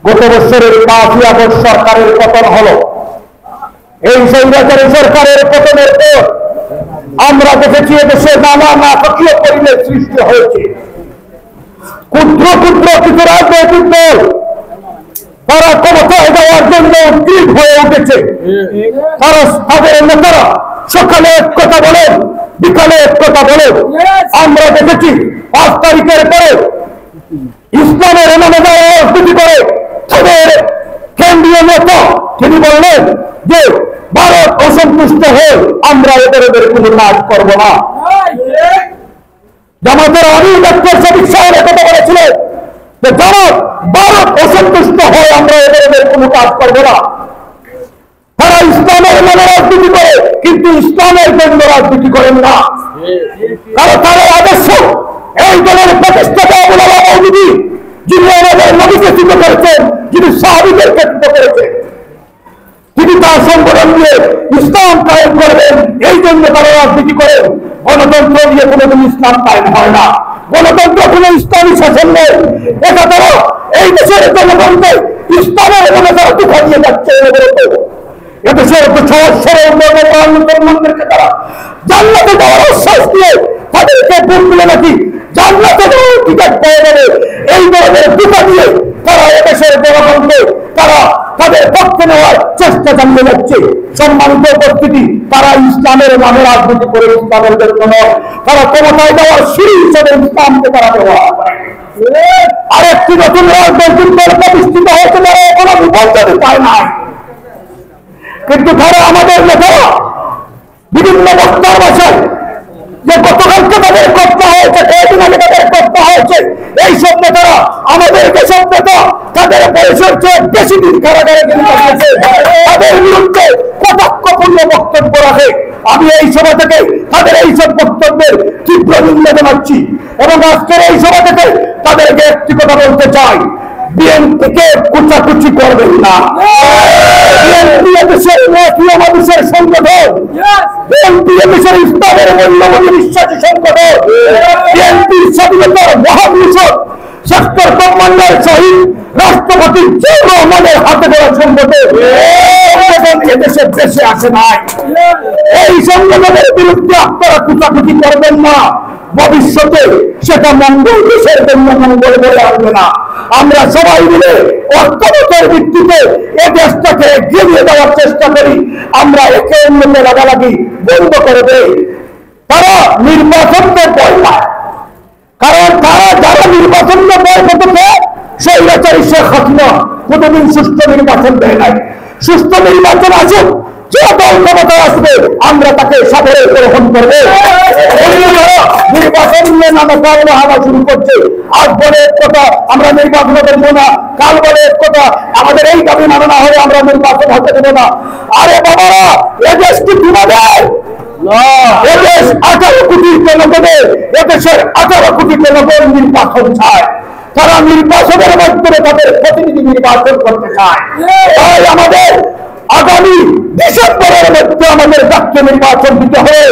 গত বছরের 5ই আগস্ট সরকারের পতন হলো। এই স্বৈরাচারী সরকারের পতনের পর আমরা দেখেছি এদেশে নানা নাটকীয় পরিবেশ সৃষ্টি হয়েছে। ক্ষুদ্র ক্ষুদ্র কিছু রাজনৈতিক দল তারা ক্ষমতায় যাওয়ার জন্য উদ্গ্রীব হয়ে উঠেছে। তারা তাদের নেতারা সকালে এক কথা বলেন, বিকালে এক কথা বলেন। আমরা দেখেছি 5 তারিখের পরে ইসলামের নামে যারা রাজনীতি করে তাদের কেন্দ্রীয় নেতা তিনি বললেন যে ভারত অসন্তুষ্ট হয়ে আমরা এদের কোনো কাজ করবো না। জামাতের আমি ডক্টর শফিক সাহেব কথা বলেছিলেন যে জামাত ভারত অসন্তুষ্ট হয়ে আমরা এদের কোনো কাজ করবো না। তারা ইসলামের নামে রাজনীতি করে কিন্তু ইসলামের জন্য রাজনীতি করেন না। কারণ তাদের আদর্শ এই দলের প্রতিষ্ঠাতা আবুল মওদুদী যিনি আমাদের নবীকে চিহ্ন করেছেন, যিনি সাহাবীদেরকে চিহ্ন করেছেন, তিনি তার সংগঠন নিয়ে ইসলাম কায়েম করবেন, এই জন্য তারা রাজনীতি করেন। গণতন্ত্র দিয়ে কোনোদিন ইসলাম কায়েম হয় না। গণতন্ত্র কোন ইসলামী শাসন নেই। এটা তারা এই দেশের জনগণকে ইসলামের নামে তারা দুঃখ দিয়ে যাচ্ছে। এদেশের মুসলমানদেরকে তারা জান্নাতে যাওয়ার আশ্বাস দিয়ে তাদেরকে ভোট দিলে নাকি জান্নাতে যাওয়ার টিকিট পেয়ে যাবে, এই ধরনের দুঃখ দিয়ে তারা এদেশের জনগণকে তারা তাদের পক্ষে নেওয়ার চেষ্টা চালিয়ে যাচ্ছে। সম্মানিত উপস্থিতি, তারা ইসলামের নামে রাজনীতি করে ইসলামের জন্য নয়, তারা ক্ষমতায় যাওয়ার সিঁড়ি হিসেবে ইসলামকে তারা ব্যবহার করে। আরেকটি নতুন রাজনৈতিক দল প্রতিষ্ঠিত হয়েছে, তারা কোনো নিবন্ধন পায় নাই, কিন্তু তারা আমাদের নেতারা বিভিন্ন বক্তার ভাষায় যে গতকালকে তাদের করতে হয়েছে, কয়েকদিন আগে তাদের করতে হয়েছে, এই সব নেতারা আমাদের যেসব নেতা তাদের বয়সের চেয়ে বেশি দিন কারাগারে তাদের বিরুদ্ধে কটাক্ষপূর্ণ বক্তব্য রাখে। আমি এই সভা থেকে তাদের এইসব বক্তব্যের তীব্র নিন্দা জানাচ্ছি এবং আজকের এই সভা থেকে তাদেরকে একটি কথা বলতে চাই, বিএনপিকে কুচাকুচি করবেন না। বিএনপি এদেশের মানুষের সংগঠন, বিএনপি এদেশের ইসলামের মূল্যবোধে বিশ্বাসী সংগঠন, বিএনপি স্বাধীনতার মহান মিশন সেক্টর কমান্ডার শহীদ রাষ্ট্রপতি জিয়াউর রহমানের হাতে গড়া সংগঠন। এদেশে দেশে আসে নাই, এই সংগঠনের বিরুদ্ধে আপনারা কুচাকুচি করবেন না। ভবিষ্যতে সেটা মঙ্গল দেশের জন্য মঙ্গল বলে আসবে না। আমরা সবাই মিলে ঐক্যমতের ভিত্তিতে এই দেশটাকে এগিয়ে নিয়ে যাওয়ার চেষ্টা করি। আমরা একে অন্যকে লাগালাগি বন্ধ করে দেই। তারা নির্বাচনকে ভয় পায়, কারণ তারা যারা নির্বাচনকে ভয় পেতেছে স্বৈরাচারী শেখ হাসিনা কোনদিন সুষ্ঠু নির্বাচন দেয় নাই। সুষ্ঠু নির্বাচন আসুক, যে দল ক্ষমতায় আসবে আমরা তাকে সাদরে গ্রহণ করবো। নির্বাচন নিয়ে নানা কারণে হাওয়া শুরু করছে। আজ বলে এক কথা আমরা নির্বাচন করবো না, কাল বলে এক কথা আমাদের এই দাবি মানা না হলে আমরা নির্বাচন হতে দেবো না। আরে বাবারা, এদেশ কি তোমাদের? এদেশ 18 কোটি জনগণের, এদেশের 18 কোটি জনগণ নির্বাচন চায়। তারা নির্বাচনের মাধ্যমে তাদের প্রতিনিধি নির্বাচন করতে চায়। তাই আমাদের আগামী ডিসেম্বরের মধ্যে আমাদের জাতীয় নির্বাচন দিতে হবে।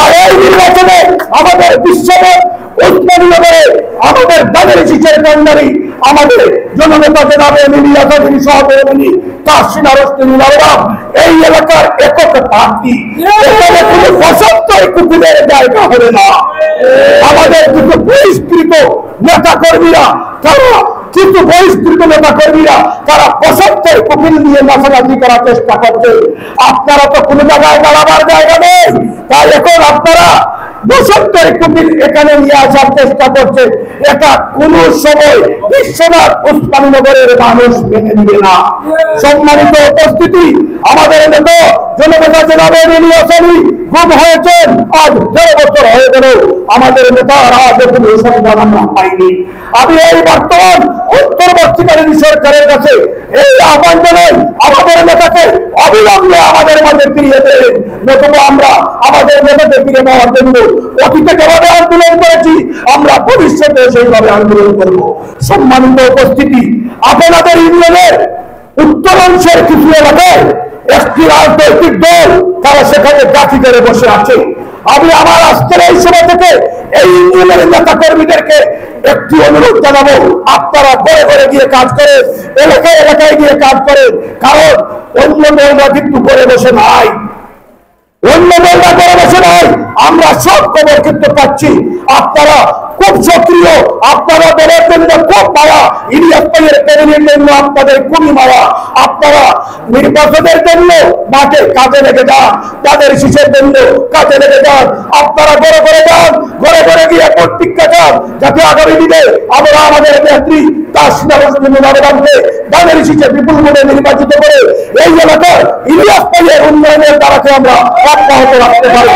আর এই নির্বাচনে আমাদের বিশ্বমত উৎপাদনে আমাদের দানের শিশের কান্ডারি আমাদের জননেতা জনাবে মিলিয়াসাদিনী সহকর্মী তাসিনা রোশনি লাউরাম এই এলাকার একক প্রার্থী। এখানে কোনো পঁচাত্তর কুকুরের জায়গা হবে না। আমাদের কিছু বহিষ্কৃত নেতা কর্মীরা তারা 75 কুকুর নিয়ে নাচানাচি করার চেষ্টা করছে। আপনারা তো কোনো জায়গায় দাঁড়াবার জায়গা নেই, তাই এখন আপনারা 72 কুকুর এখানে নিয়ে আসার চেষ্টা করছে। এটা কোন সময় বিশ্বনাথ উসমানীনগরের মানুষ মেনে নিবে না। সম্মানিত উপস্থিতি, আমাদের নেতা জননেতা জনাবে মিলিয়াসাদিনী গুম হয়েছেন আজ 1.5 বছর হয়ে গেল। আমাদের নেতার আজ কোনো সন্ধান আমরা পাইনি। আমি এই বর্তমান অন্তর্বর্তীকালীন সরকারের কাছে এই আহ্বান জানাই, আমাদের নেতাকে অবিলম্বে আমাদের মাঝে ফিরিয়ে দেন, নতুবা আমরা আমাদের নেতাকে ফিরে নেওয়ার জন্য অতীতে যেভাবে আন্দোলন করেছি আমরা ভবিষ্যতে সেইভাবে আন্দোলন করব। সম্মানিত উপস্থিতি, আপনাদের ইউনিয়নের উত্তরাংশের কিছু এলাকায় একটি রাজনৈতিক দল তারা সেখানে গাছি করে বসে আছে। আমি আমার আজকের এই সভা থেকে এই ইউনিয়নের নেতা কর্মীদেরকে একটি অনুরোধ জানাবো, আপনারা ঘরে ঘরে গিয়ে কাজ করেন, এলাকায় এলাকায় গিয়ে কাজ করেন। কারণ অন্য দলরা কিন্তু ঘরে বসে নাই, অন্য দলরা ঘরে বসে নাই। আমরা সব খবর কিন্তু পাচ্ছি। আপনারা খুব সক্রিয়, আপনারা দলের জন্য খুব মারা, ইলিয়াস ভাইয়ের প্যানেলের জন্য আপনাদের খুবই মারা। আপনারা নির্বাচনের জন্য মাঠে কাজে লেগে যান, তাদের শীষের জন্য কাজে লেগে যান। আপনারা ঘরে ঘরে যান, ঘরে ঘরে গিয়ে প্রতিজ্ঞা যান, যাতে আগামী দিনে আমরা আমাদের নেত্রী তাসনিয়া ম্যাডামকে তাদের শীষে বিপুল ভোটে নির্বাচিত করে এই এলাকার ইলিয়াস ভাইয়ের উন্নয়নের দ্বারাকে আমরা অব্যাহত রাখতে পারি।